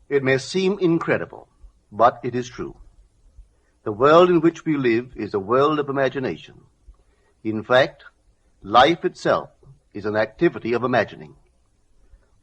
It may seem incredible, but it is true. The world in which we live is a world of imagination. In fact, life itself is an activity of imagining.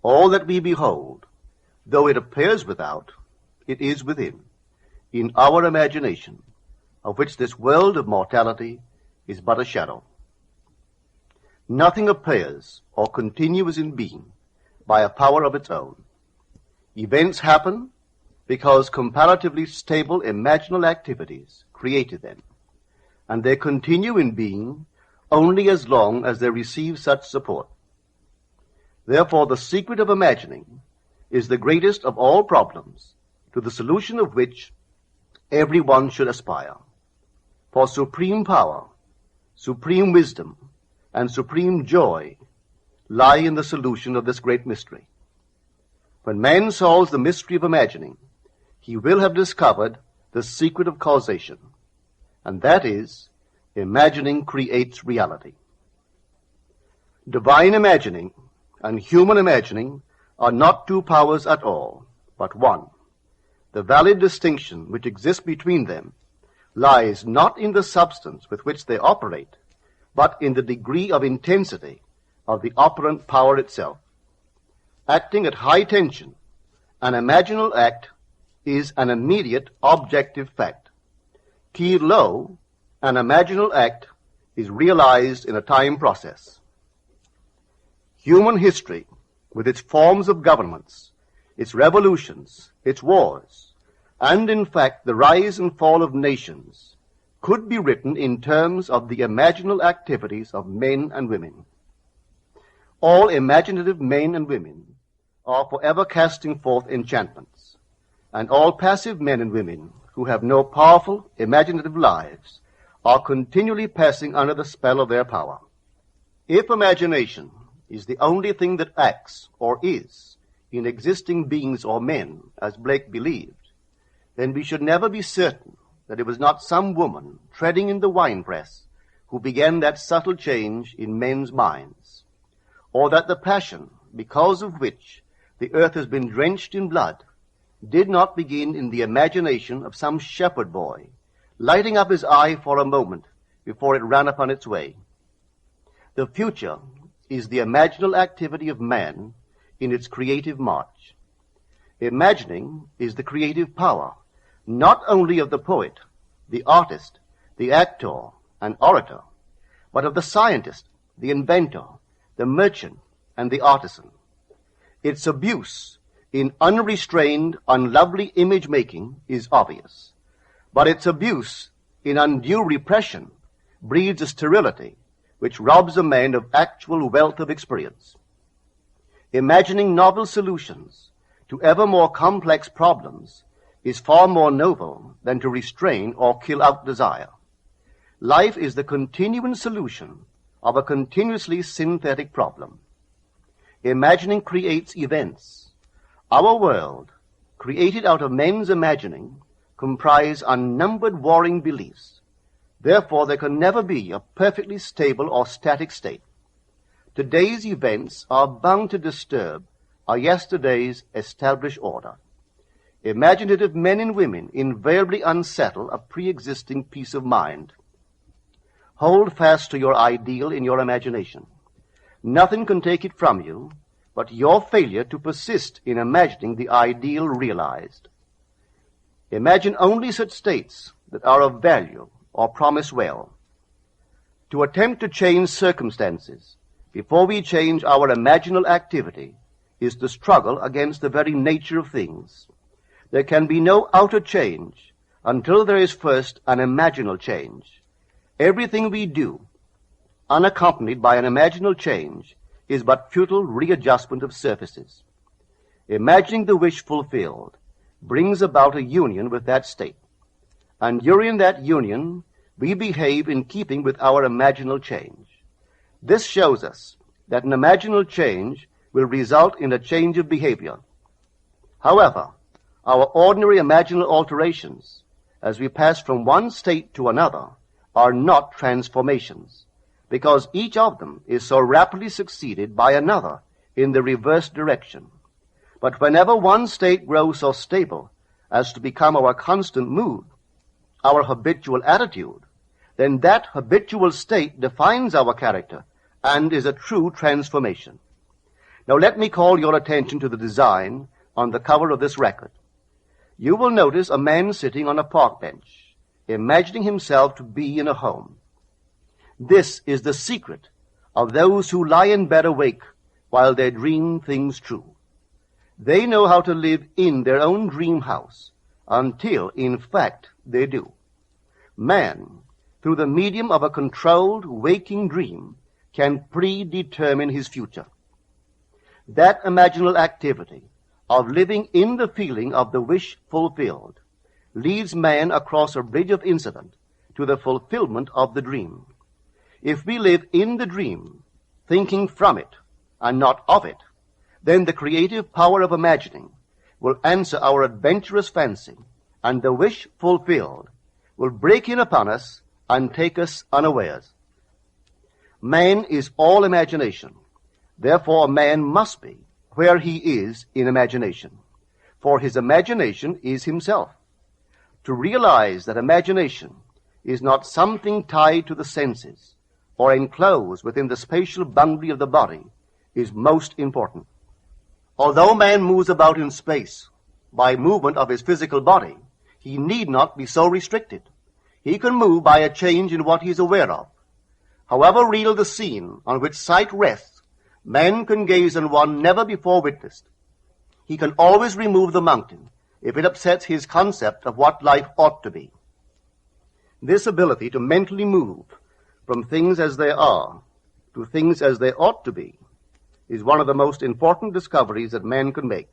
All that we behold, though it appears without, it is within, in our imagination, of which this world of mortality is but a shadow. Nothing appears or continues in being by a power of its own. Events happen because comparatively stable imaginal activities created them, and they continue in being only as long as they receive such support. Therefore, the secret of imagining is the greatest of all problems, to the solution of which everyone should aspire. For supreme power, supreme wisdom, and supreme joy lie in the solution of this great mystery. When man solves the mystery of imagining, he will have discovered the secret of causation, and that is, imagining creates reality. Divine imagining and human imagining are not two powers at all, but one. The valid distinction which exists between them lies not in the substance with which they operate, but in the degree of intensity of the operant power itself. Acting at high tension, an imaginal act is an immediate objective fact. Keyed low, an imaginal act is realized in a time process. Human history, with its forms of governments, its revolutions, its wars, and in fact the rise and fall of nations, could be written in terms of the imaginal activities of men and women. All imaginative men and women are forever casting forth enchantments, and all passive men and women who have no powerful, imaginative lives are continually passing under the spell of their power. If imagination is the only thing that acts, or is, in existing beings or men, as Blake believed, then we should never be certain that it was not some woman treading in the winepress who began that subtle change in men's minds, or that the passion, because of which the earth has been drenched in blood, did not begin in the imagination of some shepherd boy, lighting up his eye for a moment before it ran upon its way. The future is the imaginal activity of man in its creative march. Imagining is the creative power, not only of the poet, the artist, the actor, and orator, but of the scientist, the inventor, the merchant, and the artisan. Its abuse in unrestrained, unlovely image-making is obvious, but its abuse in undue repression breeds a sterility which robs a man of actual wealth of experience. Imagining novel solutions to ever more complex problems is far more noble than to restrain or kill out desire. Life is the continuing solution of a continuously synthetic problem. Imagining creates events. Our world, created out of men's imagining, comprise unnumbered warring beliefs. Therefore, there can never be a perfectly stable or static state. Today's events are bound to disturb our yesterday's established order. Imaginative men and women invariably unsettle a pre-existing peace of mind. Hold fast to your ideal in your imagination. Nothing can take it from you but your failure to persist in imagining the ideal realized. Imagine only such states that are of value or promise well. To attempt to change circumstances before we change our imaginal activity is to struggle against the very nature of things. There can be no outer change until there is first an imaginal change. Everything we do, unaccompanied by an imaginal change, is but futile readjustment of surfaces. Imagining the wish fulfilled brings about a union with that state, and during that union we behave in keeping with our imaginal change. This shows us that an imaginal change will result in a change of behavior. However, our ordinary imaginal alterations, as we pass from one state to another, are not transformations, because each of them is so rapidly succeeded by another in the reverse direction. But whenever one state grows so stable as to become our constant mood, our habitual attitude, then that habitual state defines our character and is a true transformation. Now let me call your attention to the design on the cover of this record. You will notice a man sitting on a park bench, imagining himself to be in a home. This is the secret of those who lie in bed awake while they dream things true. They know how to live in their own dream house until, in fact, they do. Man, through the medium of a controlled waking dream, can predetermine his future. That imaginal activity of living in the feeling of the wish fulfilled leads man across a bridge of incident to the fulfillment of the dream. If we live in the dream, thinking from it and not of it, then the creative power of imagining will answer our adventurous fancy, and the wish fulfilled will break in upon us and take us unawares. Man is all imagination. Therefore, a man must be where he is in imagination, for his imagination is himself. To realize that imagination is not something tied to the senses or enclosed within the spatial boundary of the body is most important. Although man moves about in space by movement of his physical body, he need not be so restricted. He can move by a change in what he is aware of. However real the scene on which sight rests, man can gaze on one never before witnessed. He can always remove the mountain if it upsets his concept of what life ought to be. This ability to mentally move from things as they are to things as they ought to be is one of the most important discoveries that man can make.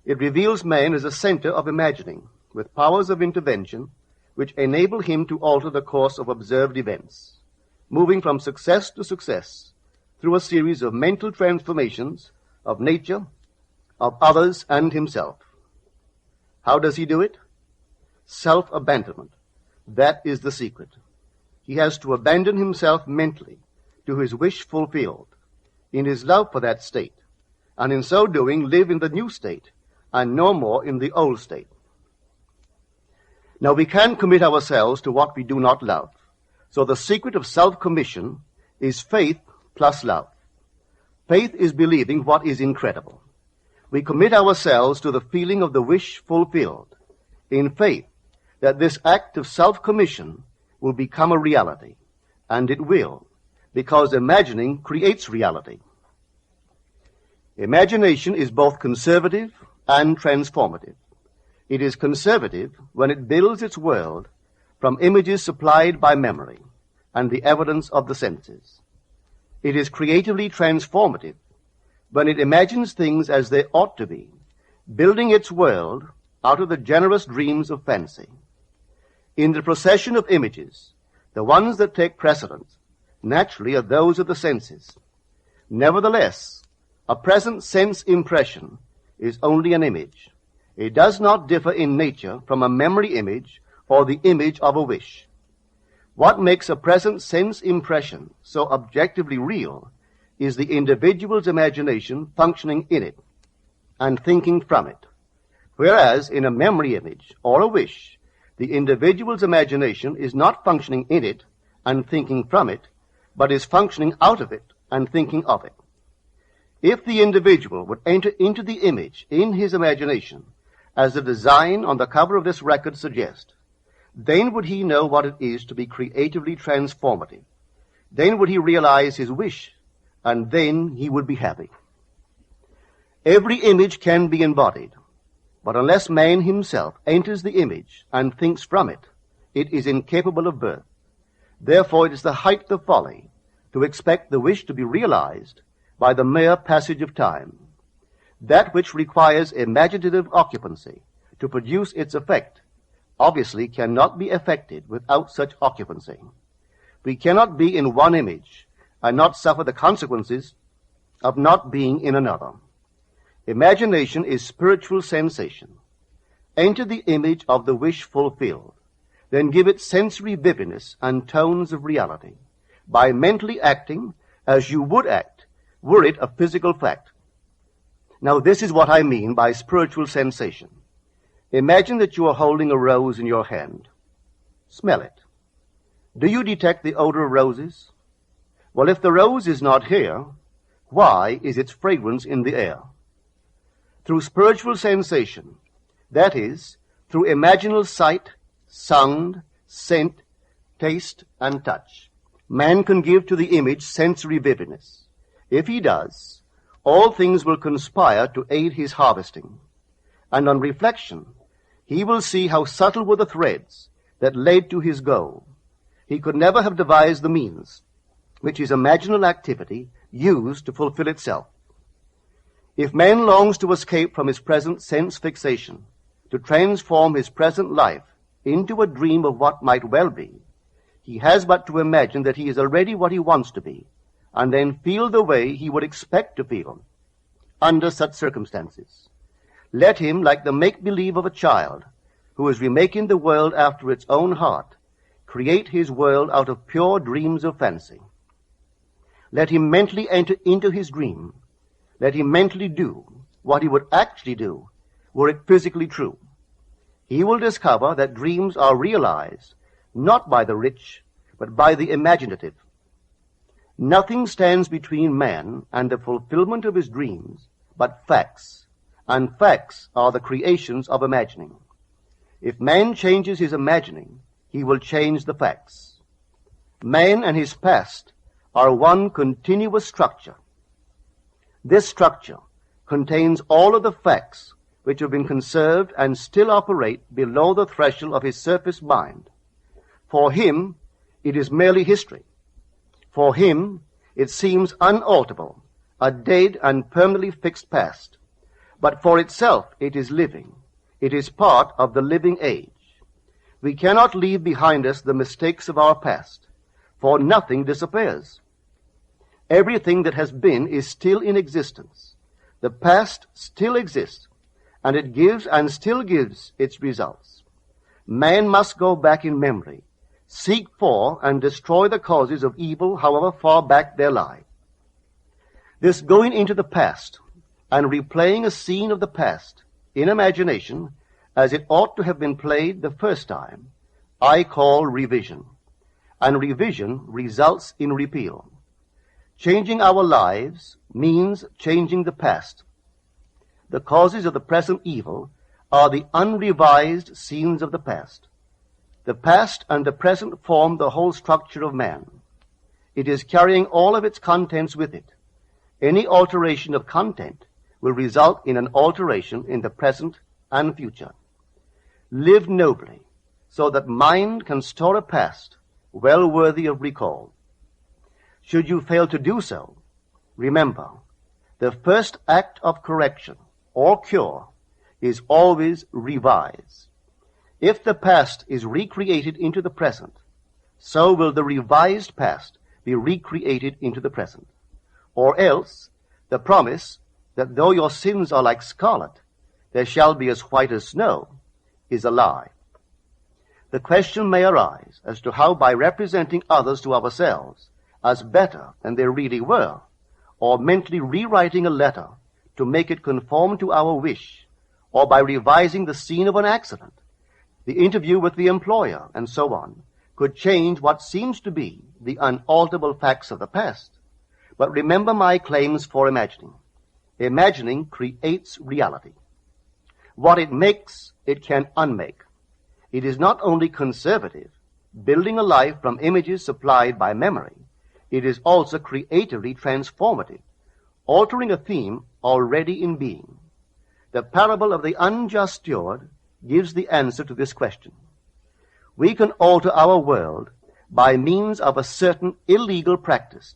It reveals man as a center of imagining, with powers of intervention which enable him to alter the course of observed events, moving from success to success through a series of mental transformations of nature, of others, and himself. How does he do it? Self-abandonment. That is the secret. He has to abandon himself mentally to his wish fulfilled, in his love for that state, and in so doing live in the new state and no more in the old state. Now we can commit ourselves to what we do not love. So the secret of self-commission is faith plus love. Faith is believing what is incredible. We commit ourselves to the feeling of the wish fulfilled, in faith that this act of self-commission will become a reality, and it will, because imagining creates reality. Imagination is both conservative and transformative. It is conservative when it builds its world from images supplied by memory and the evidence of the senses. It is creatively transformative when it imagines things as they ought to be, building its world out of the generous dreams of fancy. In the procession of images, the ones that take precedence naturally are those of the senses. Nevertheless, a present sense impression is only an image. It does not differ in nature from a memory image or the image of a wish. What makes a present sense impression so objectively real is the individual's imagination functioning in it and thinking from it, whereas in a memory image or a wish, the individual's imagination is not functioning in it and thinking from it, but is functioning out of it and thinking of it. If the individual would enter into the image in his imagination, as the design on the cover of this record suggests, then would he know what it is to be creatively transformative. Then would he realize his wish, and then he would be happy. Every image can be embodied, but unless man himself enters the image and thinks from it, it is incapable of birth. Therefore it is the height of folly to expect the wish to be realized by the mere passage of time. That which requires imaginative occupancy to produce its effect obviously cannot be effected without such occupancy. We cannot be in one image and not suffer the consequences of not being in another. Imagination is spiritual sensation. Enter the image of the wish fulfilled, then give it sensory vividness and tones of reality by mentally acting as you would act were it a physical fact. Now, this is what I mean by spiritual sensation. Imagine that you are holding a rose in your hand. Smell it. Do you detect the odor of roses? Well, if the rose is not here, why is its fragrance in the air? Through spiritual sensation, that is, through imaginal sight, sound, scent, taste, and touch, man can give to the image sensory vividness. If he does, all things will conspire to aid his harvesting. And on reflection, he will see how subtle were the threads that led to his goal. He could never have devised the means which his imaginal activity used to fulfill itself. If man longs to escape from his present sense fixation, to transform his present life into a dream of what might well be, he has but to imagine that he is already what he wants to be, and then feel the way he would expect to feel under such circumstances. Let him, like the make-believe of a child who is remaking the world after its own heart, create his world out of pure dreams of fancy. Let him mentally enter into his dream. Let him mentally do what he would actually do were it physically true. He will discover that dreams are realized not by the rich, but by the imaginative. Nothing stands between man and the fulfillment of his dreams but facts, and facts are the creations of imagining. If man changes his imagining, he will change the facts. Man and his past are one continuous structure. This structure contains all of the facts which have been conserved and still operate below the threshold of his surface mind. For him, it is merely history. For him, it seems unalterable, a dead and permanently fixed past. But for itself, it is living. It is part of the living age. We cannot leave behind us the mistakes of our past, for nothing disappears. Everything that has been is still in existence. The past still exists, and it gives and still gives its results. Man must go back in memory, seek for and destroy the causes of evil, however far back they lie. This going into the past and replaying a scene of the past in imagination as it ought to have been played the first time, I call revision. And revision results in repeal. Changing our lives means changing the past. The causes of the present evil are the unrevised scenes of the past. The past and the present form the whole structure of man. It is carrying all of its contents with it. Any alteration of content will result in an alteration in the present and future. Live nobly, so that mind can store a past well worthy of recall. Should you fail to do so, remember, the first act of correction or cure is always revise. If the past is recreated into the present, so will the revised past be recreated into the present. Or else, the promise that though your sins are like scarlet, they shall be as white as snow, is a lie. The question may arise as to how, by representing others to ourselves as better than they really were, or mentally rewriting a letter to make it conform to our wish, or by revising the scene of an accident, the interview with the employer, and so on, could change what seems to be the unalterable facts of the past. But remember my claims for imagining. Imagining creates reality. What it makes, it can unmake. It is not only conservative, building a life from images supplied by memory. It is also creatively transformative, altering a theme already in being. The parable of the unjust steward gives the answer to this question. We can alter our world by means of a certain illegal practice,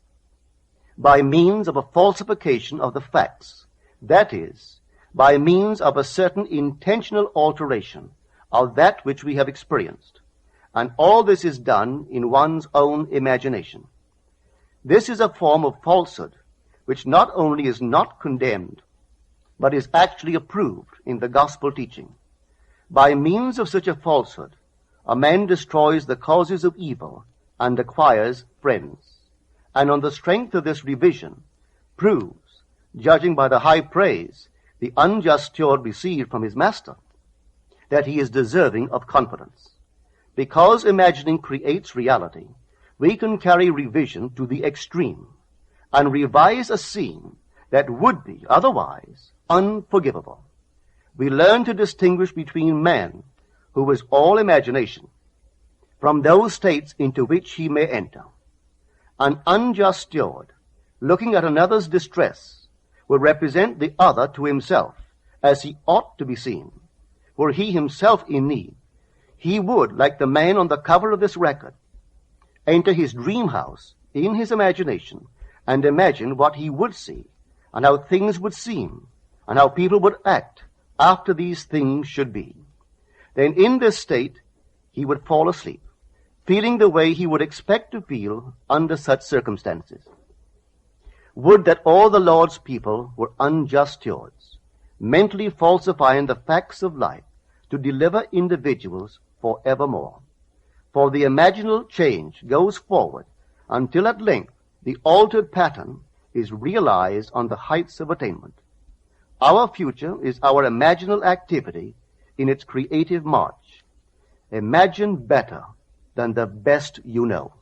by means of a falsification of the facts, that is, by means of a certain intentional alteration of that which we have experienced. And all this is done in one's own imagination. This is a form of falsehood which not only is not condemned, but is actually approved in the gospel teaching. By means of such a falsehood, a man destroys the causes of evil and acquires friends, and on the strength of this revision proves judging by the high praise the unjust steward received from his master, that he is deserving of confidence. Because imagining creates reality, we can carry revision to the extreme and revise a scene that would be otherwise unforgivable. We learn to distinguish between man, who is all imagination, from those states into which he may enter. An unjust steward, looking at another's distress, will represent the other to himself as he ought to be seen. Were he himself in need, he would, like the man on the cover of this record, enter his dream house in his imagination and imagine what he would see and how things would seem and how people would act after these things should be. Then in this state he would fall asleep, feeling the way he would expect to feel under such circumstances. Would that all the Lord's people were unjust stewards, mentally falsifying the facts of life to deliver individuals forevermore. For the imaginal change goes forward until at length the altered pattern is realized on the heights of attainment. Our future is our imaginal activity in its creative march. Imagine better than the best you know.